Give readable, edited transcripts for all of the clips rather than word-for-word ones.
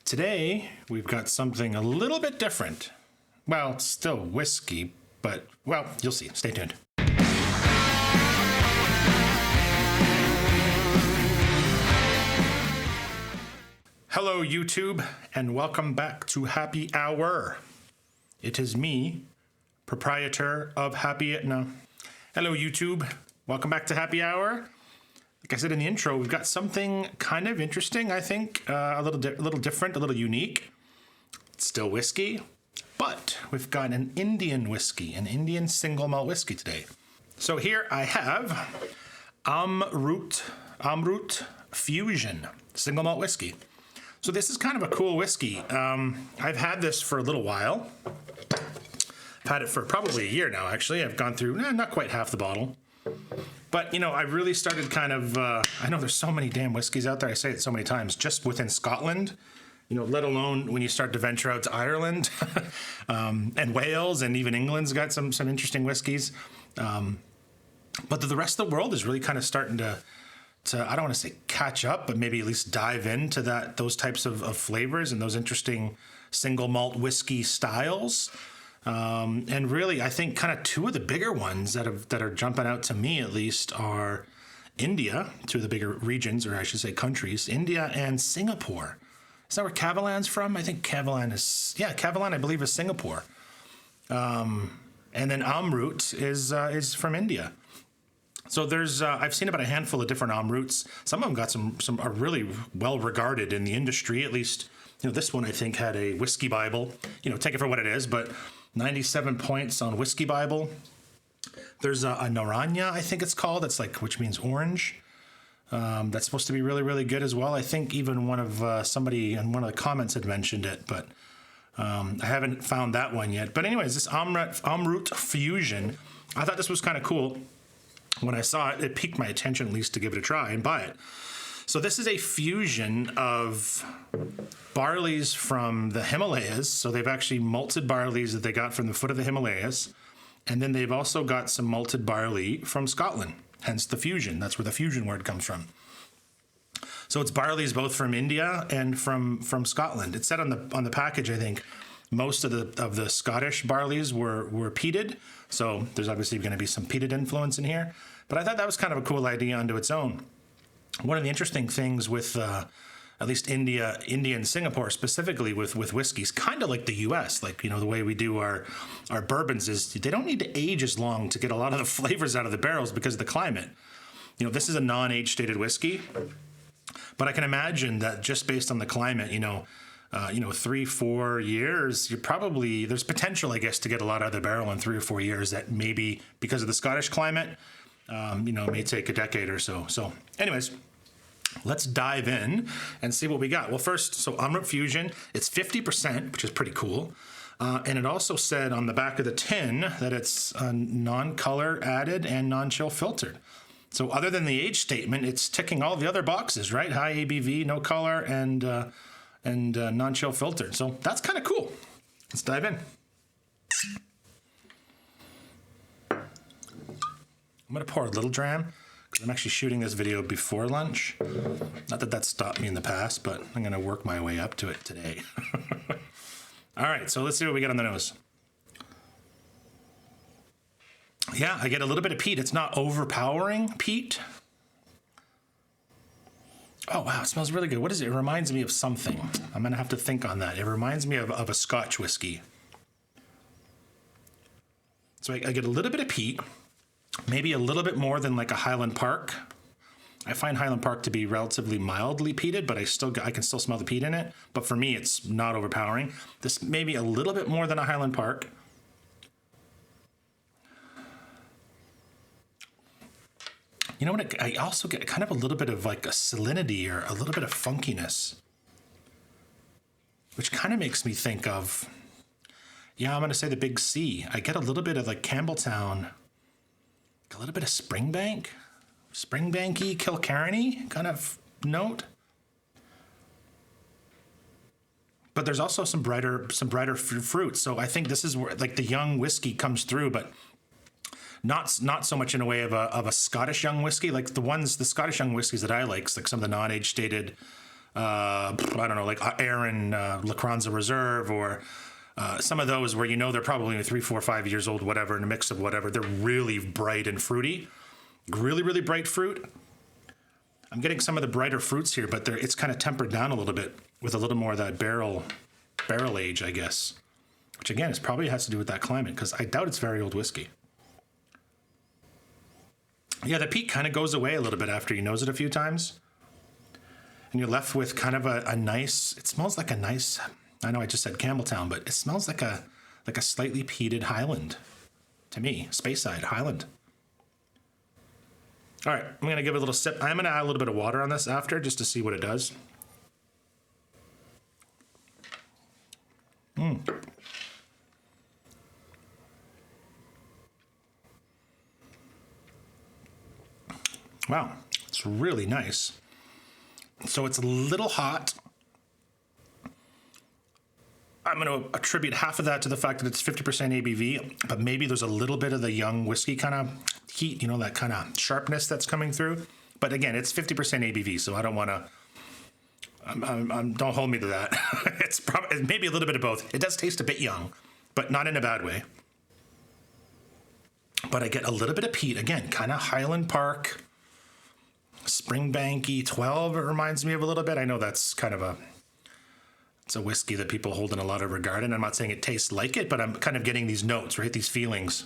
Today, we've got something a little bit different. Well, it's still whiskey, but, well, you'll see. Stay tuned. Hello, YouTube, and welcome back to Happy Hour. It is me, proprietor of Hello, YouTube. Welcome back to Happy Hour. Like I said in the intro, we've got something kind of interesting, I think, a little different, a little unique. It's still whiskey, but we've got an Indian whiskey, an Indian single malt whiskey today. So here I have Amrut Fusion single malt whiskey. So this is kind of a cool whiskey. I've had this for a little while. I've had it for probably a year now, actually. I've gone through not quite half the bottle. But, you know, I really started kind of, I know there's so many damn whiskeys out there. I say it so many times, just within Scotland, you know, let alone when you start to venture out to Ireland and Wales, and even England's got some interesting whiskeys. But the rest of the world is really kind of starting to I don't want to say catch up, but maybe at least dive into those types of flavors and those interesting single malt whiskey styles. And really, I think kind of two of the bigger ones that are jumping out to me, at least, are India, two of the bigger regions, or I should say countries, India and Singapore. Is that where Kavalan's from? I think Kavalan, I believe, is Singapore. And then Amrut is from India. So there's, I've seen about a handful of different Amruts. Some of them got some are really well regarded in the industry. At least, you know, this one I think had a whiskey Bible. You know, take it for what it is, but 97 points on Whiskey Bible. There's a Naranya, I think it's called. That's which means orange. That's supposed to be really, really good as well. I think even one of somebody in one of the comments had mentioned it, but I haven't found that one yet. But anyways, this Amrut Fusion, I thought this was kind of cool. When I saw it, it piqued my attention at least to give it a try and buy it. So this is a fusion of barleys from the Himalayas. So they've actually malted barleys that they got from the foot of the Himalayas. And then they've also got some malted barley from Scotland, hence the fusion. That's where the fusion word comes from. So it's barleys both from India and from Scotland. It said on the package, I think, most of the Scottish barleys were peated. So there's obviously going to be some peated influence in here. But I thought that was kind of a cool idea unto its own. One of the interesting things with at least India and Singapore specifically with whiskeys, kind of like the U.S., like, you know, the way we do our bourbons is they don't need to age as long to get a lot of the flavors out of the barrels because of the climate. You know, this is a non-age stated whiskey, but I can imagine that just based on the climate, 3-4 years, there's potential, I guess, to get a lot out of the barrel in 3 or 4 years that maybe because of the Scottish climate, may take a decade or so. So anyways, let's dive in and see what we got. Well, first, so Amrut Fusion, it's 50%, which is pretty cool. And it also said on the back of the tin that it's non-color added and non-chill filtered. So other than the age statement, it's ticking all the other boxes, right? High ABV, no color, and non-chill filtered. So that's kind of cool. Let's dive in. I'm going to pour a little dram because I'm actually shooting this video before lunch. Not that that's stopped me in the past, but I'm going to work my way up to it today. All right, so let's see what we get on the nose. Yeah, I get a little bit of peat. It's not overpowering peat. Oh, wow, it smells really good. What is it? It reminds me of something. I'm going to have to think on that. It reminds me of a Scotch whiskey. So I get a little bit of peat, maybe a little bit more than like a Highland Park. I find Highland Park to be relatively mildly peated, but I can still smell the peat in it. But for me, it's not overpowering. This may be a little bit more than a Highland Park. You know what? I also get kind of a little bit of like a salinity or a little bit of funkiness, which kind of makes me think of, I'm going to say the Big C. I get a little bit of like Campbelltown, a little bit of Springbanky, Kilkerny kind of note. But there's also some brighter fruit. So I think this is where like the young whiskey comes through, but not so much in a way of a Scottish young whiskey. Like the Scottish young whiskeys that I like some of the non-age stated I don't know, like Aaron La Cranza Reserve, or some of those where they're probably 3, 4, 5 years old, whatever, in a mix of whatever. They're really bright and fruity, really, really bright fruit. I'm getting some of the brighter fruits here, but it's kind of tempered down a little bit with a little more of that barrel age, I guess. Which again, is probably has to do with that climate, because I doubt it's very old whiskey. Yeah, the peat kind of goes away a little bit after you nose it a few times. And you're left with kind of a nice, it smells like a nice, I know I just said Campbelltown, but it smells like a slightly peated Highland to me, Speyside Highland. All right, I'm going to give it a little sip. I'm going to add a little bit of water on this after just to see what it does. Wow, it's really nice. So it's a little hot. I'm going to attribute half of that to the fact that it's 50% ABV, but maybe there's a little bit of the young whiskey kind of heat, that kind of sharpness that's coming through. But again, it's 50% ABV, so I don't want to, don't hold me to that. It's probably maybe a little bit of both. It does taste a bit young, but not in a bad way. But I get a little bit of peat, again, kind of Highland Park, Springbanky 12, it reminds me of a little bit. I know that's kind of it's a whiskey that people hold in a lot of regard, and I'm not saying it tastes like it, but I'm kind of getting these notes, right? These feelings.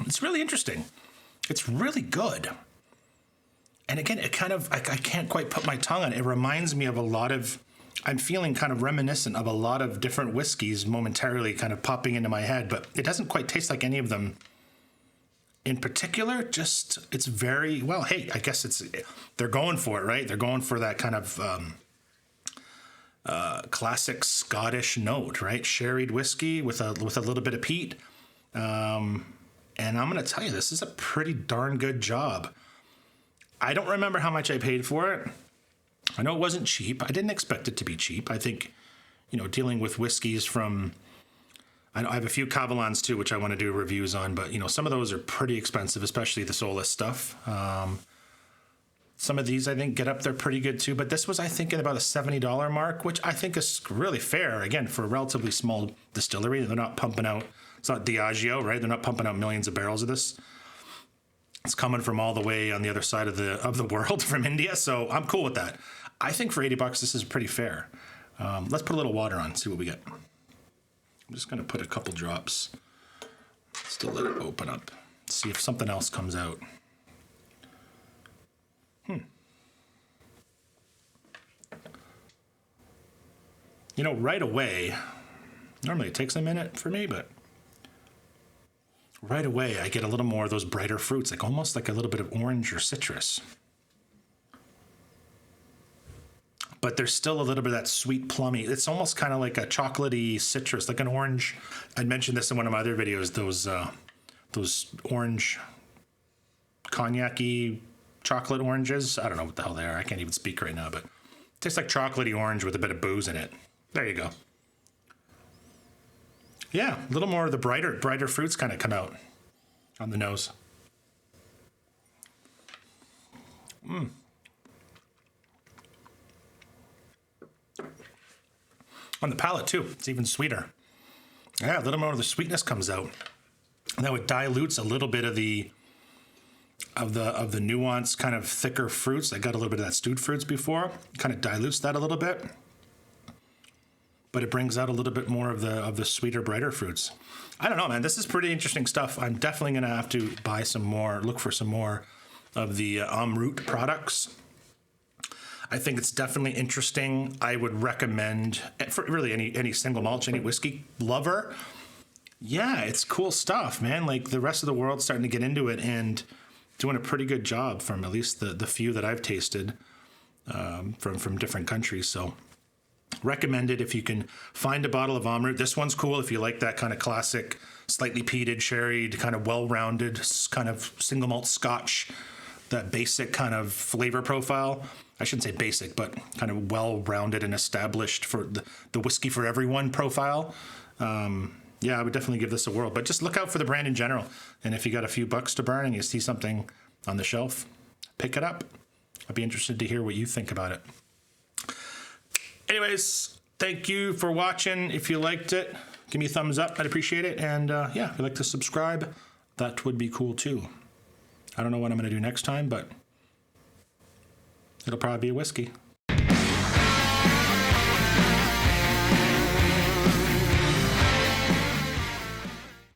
It's really interesting. It's really good. And again, it kind of, I can't quite put my tongue on it. It reminds me of a lot of, I'm feeling kind of reminiscent of a lot of different whiskeys momentarily kind of popping into my head, but it doesn't quite taste like any of them in particular. Just, it's very, well, hey, I guess they're going for it, right? They're going for that kind of classic Scottish note, right? Sherried whiskey with a little bit of peat. And I'm going to tell you, this is a pretty darn good job. I don't remember how much I paid for it. I know it wasn't cheap. I didn't expect it to be cheap. I think, dealing with whiskeys from, I have a few Cavalans too, which I want to do reviews on, but some of those are pretty expensive, especially the Solus stuff. Some of these I think get up there pretty good too, but this was, I think, at about a $70 mark, which I think is really fair. Again, for a relatively small distillery, they're not pumping out, it's not Diageo, right? They're not pumping out millions of barrels of this. It's coming from all the way on the other side of the world from India, so I'm cool with that. I think for $80, this is pretty fair. Let's put a little water on, see what we get. I'm just going to put a couple drops. Still let it open up. See if something else comes out. Right away, normally it takes a minute for me, but right away I get a little more of those brighter fruits, like almost like a little bit of orange or citrus. But there's still a little bit of that sweet plummy. It's almost kind of like a chocolatey citrus, like an orange. I mentioned this in one of my other videos, those orange cognac-y chocolate oranges. I don't know what the hell they are. I can't even speak right now, but it tastes like chocolatey orange with a bit of booze in it. There you go. Yeah, a little more of the brighter fruits kind of come out on the nose. On the palate too, it's even sweeter. Yeah, a little more of the sweetness comes out. Now it dilutes a little bit of the nuanced kind of thicker fruits. I got a little bit of that stewed fruits before. It kind of dilutes that a little bit, but it brings out a little bit more of the sweeter, brighter fruits. I don't know, man. This is pretty interesting stuff. I'm definitely going to have to buy some more, look for some more of the Amrut products. I think it's definitely interesting. I would recommend for really any single malt, any whiskey lover. Yeah, it's cool stuff, man. Like the rest of the world's starting to get into it and doing a pretty good job from at least the few that I've tasted from different countries. So recommend it if you can find a bottle of Amrut. This one's cool if you like that kind of classic, slightly peated, sherried, kind of well-rounded, kind of single malt Scotch, that basic kind of flavor profile. I shouldn't say basic, but kind of well-rounded and established for the whiskey for everyone profile. yeah, I would definitely give this a whirl. But just look out for the brand in general. And if you got a few bucks to burn and you see something on the shelf, pick it up. I'd be interested to hear what you think about it. Anyways, thank you for watching. If you liked it, give me a thumbs up. I'd appreciate it. And yeah, if you'd like to subscribe, that would be cool too. I don't know what I'm going to do next time, but it'll probably be a whiskey.